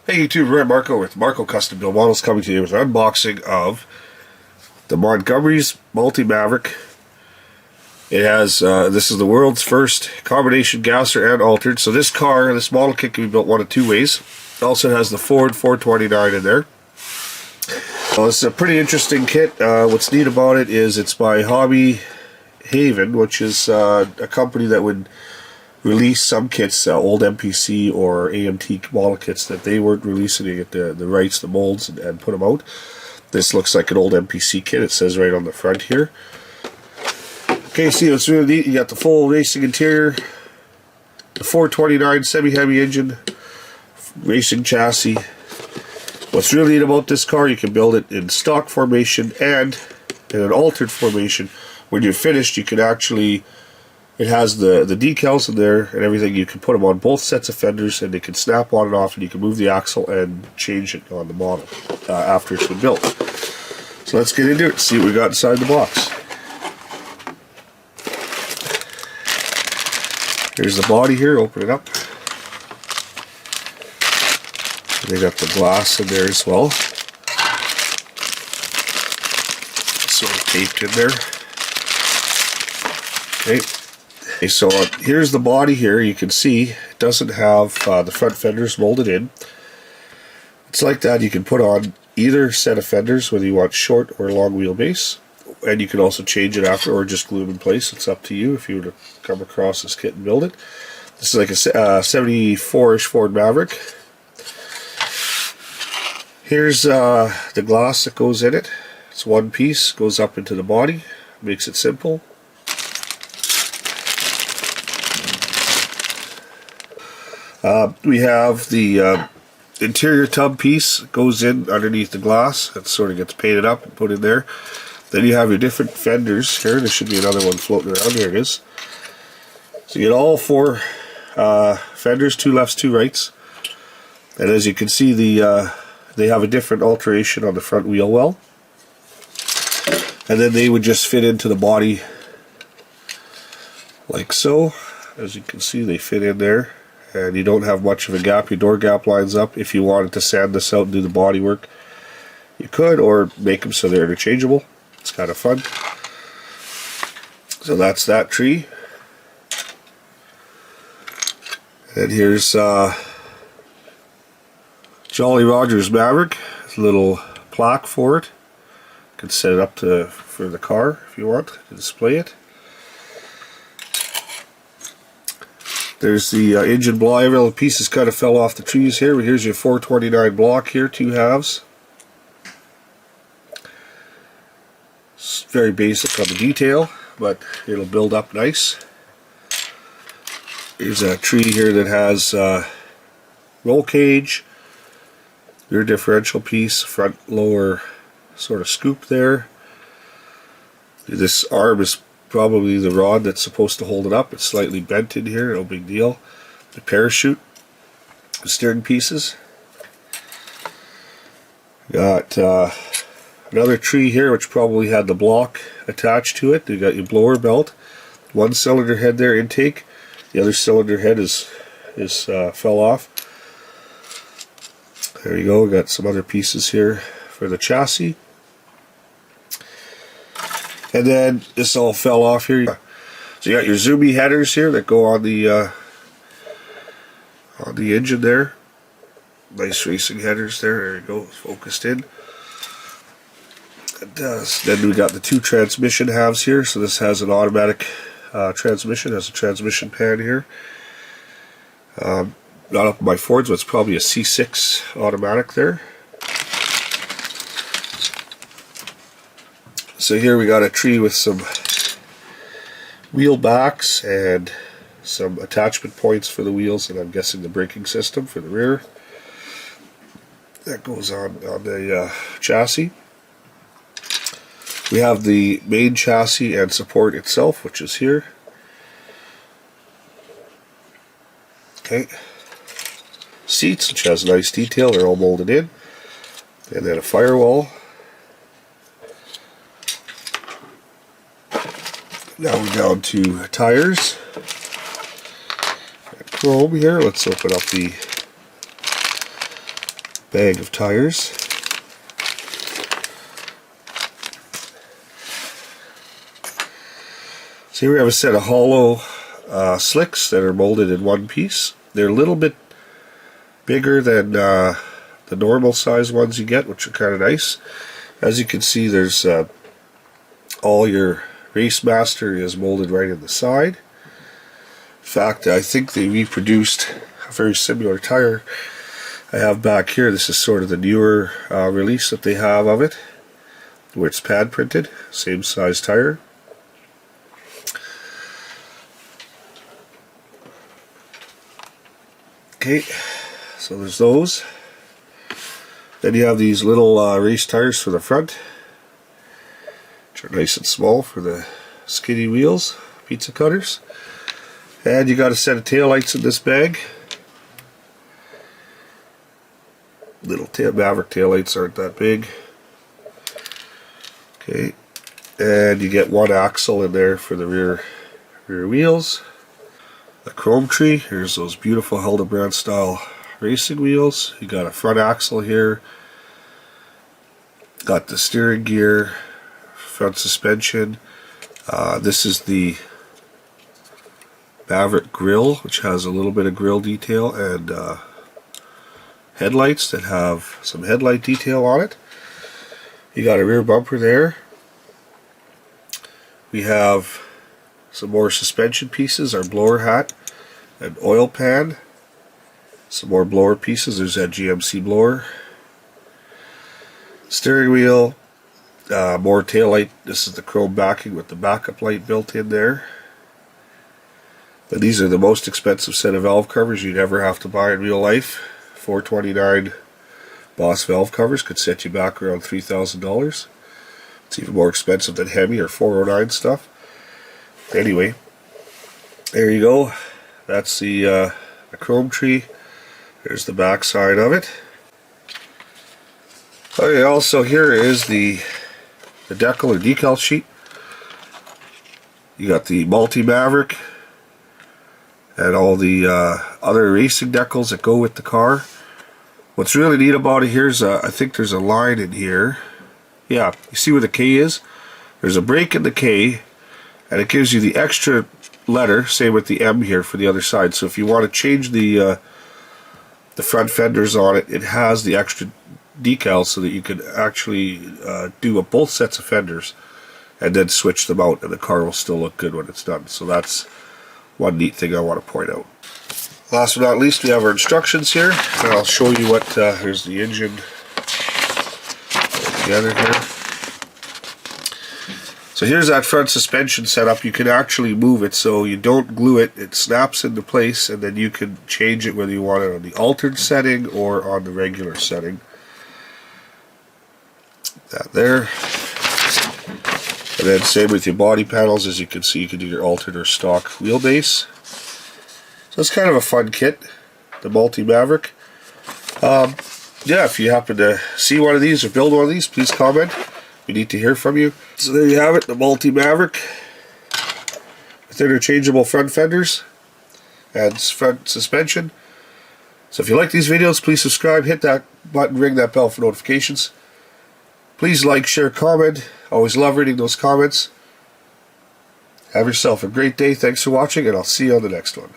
Hey YouTube, we're Marko with Marko Custom Build Models coming to you with an unboxing of the Montgomery's Multi-Maverick. It has, this is the world's first combination gasser and altered. So this model kit can be built one of two ways. It also has the Ford 429 in there. Well, this is a pretty interesting kit. What's neat about it is it's by Hobby Haven, which is a company that would release some kits, old MPC or AMT model kits that they weren't releasing to get the rights, the molds, and put them out. This looks like an old MPC kit. It says right on the front here. Okay, see, it's really neat. You got the full racing interior, the 429 semi-heavy engine, racing chassis. What's really neat about this car, you can build it in stock formation and in an altered formation. When you're finished, you can actually, it has the decals in there and everything. You can put them on both sets of fenders and they can snap on and off, and you can move the axle and change it on the model after it's been built. So let's get into it and see what we got inside the box. Here's the body here, open it up. They got the glass in there as well. Sort of taped in there. Okay, so here's the body here. You can see it doesn't have the front fenders molded in. It's like that. You can put on either set of fenders, whether you want short or long wheelbase. And you can also change it after or just glue them in place. It's up to you if you were to come across this kit and build it. This is like a 74-ish Ford Maverick. Here's the glass that goes in it. It's one piece, goes up into the body, makes it simple. We have the interior tub piece, goes in underneath the glass. It sort of gets painted up and put in there. Then you have your different fenders here. There should be another one floating around. Here it is. So you get all four fenders, two lefts, two rights. And as you can see, they have a different alteration on the front wheel well. And then they would just fit into the body like so. As you can see, they fit in there. And you don't have much of a gap. Your door gap lines up. If you wanted to sand this out and do the body work, you could, or make them so they're interchangeable. It's kind of fun. So that's that tree. And here's Jolly Roger's Maverick. There's a little plaque for it. You can set it up for the car if you want to display it. There's the engine block. Every little pieces kind of fell off the trees here. But here's your 429 block here, two halves. It's very basic on the detail, but it'll build up nice. Here's a tree here that has roll cage, rear differential piece, front lower sort of scoop there. This arm is probably the rod that's supposed to hold it up. It's slightly bent in here, no big deal. The parachute, the steering pieces. Got another tree here which probably had the block attached to it. You got your blower belt, one cylinder head there, intake. The other cylinder head fell off. There you go. We got some other pieces here for the chassis. And then this all fell off here. So you got your zoomy headers here that go on the engine there. Nice racing headers there. There you go, focused in. And, then we got the two transmission halves here. So this has an automatic transmission. Has a transmission pan here. Not up by Ford's, but it's probably a C6 automatic there. So here we got a tree with some wheel backs and some attachment points for the wheels, and I'm guessing the braking system for the rear. That goes on the chassis. We have the main chassis and support itself, which is here. Okay. Seats, which has nice detail, they're all molded in. And then a firewall. Now we're down to tires. Chrome here. Let's open up the bag of tires. So here we have a set of hollow slicks that are molded in one piece. They're a little bit bigger than the normal size ones you get, which are kind of nice. As you can see, there's all your Race Master is molded right in the side. In fact, I think they reproduced a very similar tire I have back here. This is sort of the newer release that they have of it, where it's pad printed, same size tire. Okay, so there's those. Then you have these little race tires for the front, which are nice and small for the skinny wheels, pizza cutters. And you got a set of taillights in this bag. Little Maverick taillights aren't that big. Okay, and you get one axle in there for the rear wheels. A chrome tree. Here's those beautiful Hildebrand style racing wheels. You got a front axle here. Got the steering gear, front suspension. This is the Maverick grille, which has a little bit of grille detail, and headlights that have some headlight detail on it. You got a rear bumper there. We have some more suspension pieces, our blower hat, an oil pan, some more blower pieces. There's that GMC blower. Steering wheel, more tail light. This is the chrome backing with the backup light built in there. But these are the most expensive set of valve covers you'd ever have to buy in real life. $429 Boss valve covers could set you back around $3,000. It's even more expensive than Hemi or 409 stuff. Anyway, there you go. That's the chrome tree. There's the back side of it. Okay, also here is the decal or decal sheet. You got the Multi-Maverick and all the other racing decals that go with the car. What's really neat about it here is I think there's a line in here. Yeah, you see where the K is? There's a break in the K, and it gives you the extra letter, same with the M here for the other side. So if you want to change the front fenders on it, it has the extra decals so that you can actually do both sets of fenders and then switch them out, and the car will still look good when it's done. So that's one neat thing I want to point out. Last but not least, we have our instructions here, and I'll show you what, here's the engine together here. So here's that front suspension setup. You can actually move it so you don't glue it. It snaps into place, and then you can change it whether you want it on the altered setting or on the regular setting. That there. And then same with your body panels. As you can see, you can do your altered or stock wheelbase. So it's kind of a fun kit, the Multi-Maverick. Yeah, if you happen to see one of these or build one of these, please comment. We need to hear from you. So there you have it, the Multi-Maverick with interchangeable front fenders and front suspension. So if you like these videos, please subscribe, hit that button, ring that bell for notifications. Please like, share, comment. Always love reading those comments. Have yourself a great day. Thanks for watching, and I'll see you on the next one.